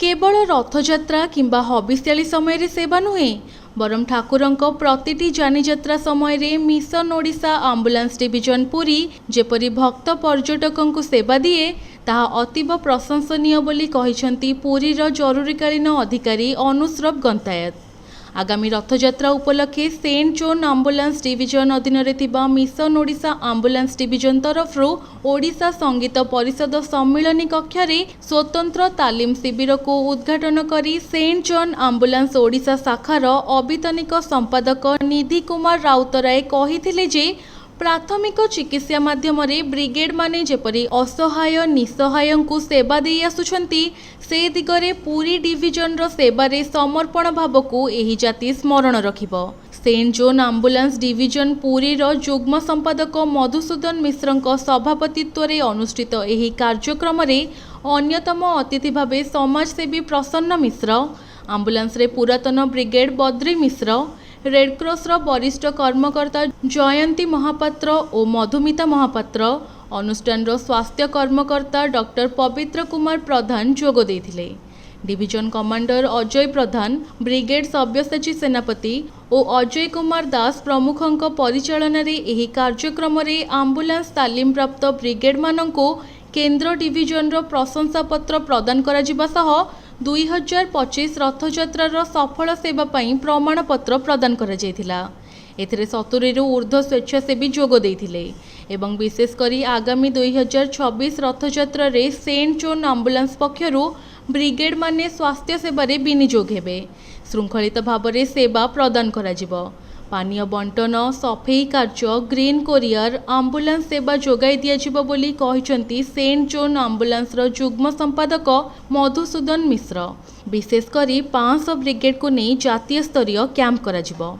केवल रथयात्रा किंबा हबिष्याली समय सेवा नुहे बरम ठाकुरंक प्रतिटी जानीजात्रा समय mission Odisha ambulance division Puri जेपरी भक्त पर्यटकों सेवा दिए ताहा अतीव प्रशंसनीय बोली कहिसेंती पुरीर जरूरीकालीन अधिकारी अनुश्रव गंतायत। आगामी रथयात्रा उपलक्षे सेंट जोन आंबुलांस डिविजन अधीन मिशन ओडिशा आंबुलांस डिविजन तरफरु ओडिशा संगीत परिषद सम्मिलनी कक्षरे स्वतंत्र तालीम शिविर को उद्घाटन करी सेंट जोन आंबुलांस ओडिशा शाखार अभितनिक संपादक निधि कुमार राउतराय कहिथिले जे प्राथमिक चिकित्सा माध्यम ब्रिगेड माने जेपरी असहाय निसहाय को सेवा दे आसुछंती से दिगरे पूरी डिविजन रो सेवारे समर्पण भाव को एही जाति स्मरण रखिबो। Saint John ambulance division Puri रो जुग्म संपादक मधुसूदन मिश्रंक सभापतित्व रे अनुष्ठित एही कार्यक्रम रे अन्यतम अतिथि भावे समाजसेवी प्रसन्न मिश्र, आंबुलांस रे पुरातन ब्रिगेड बद्री मिश्र, रेडक्रॉस रो वरिष्ठ कर्मकर्ता जयंती महापात्र और मधुमिता महापात्र, अनुष्ठान रो स्वास्थ्य कर्मकर्ता डॉक्टर पवित्र कुमार प्रधान जोग देथिले। डिविजन कमांडर अजय प्रधान, ब्रिगेड सब्यसाची सेनापति और अजय कुमार दास प्रमुखों परिचालन रे एही कार्यक्रम रे आंबुलांस तालीम प्राप्त ब्रिगेड माननको केंद्र डिविजन रो प्रशंसा पत्र प्रदान करा जिबा सह 2025 रथयात्रार सफल सेवा पाई प्रमाण पत्र प्रदान करा जायथिला। एथिरे 70 रु ऊर्ध्व स्वेच्छासेवी जोग देथिले एवं विशेषकर आगामी 2026 रथयात्रा रे सेंट जोन आंबुलांस पक्षरु ब्रिगेड माने स्वास्थ्य सेवारे विनियोग हेबे। श्रृंखलित भावरे सेवा प्रदान करा जिवो। पानीय बंटन, सफेई कार्य, ग्रीन कोरियर, आंबुलांस सेवा जोगाई दियाजिबो बोली कहिसेंती सेंट जोन आंबुलांस रो जुग्म संपादक मधुसूदन मिश्र। विशेषकर 500 ब्रिगेड को नहीं जातीय स्तरीय कैंप करा जिवो।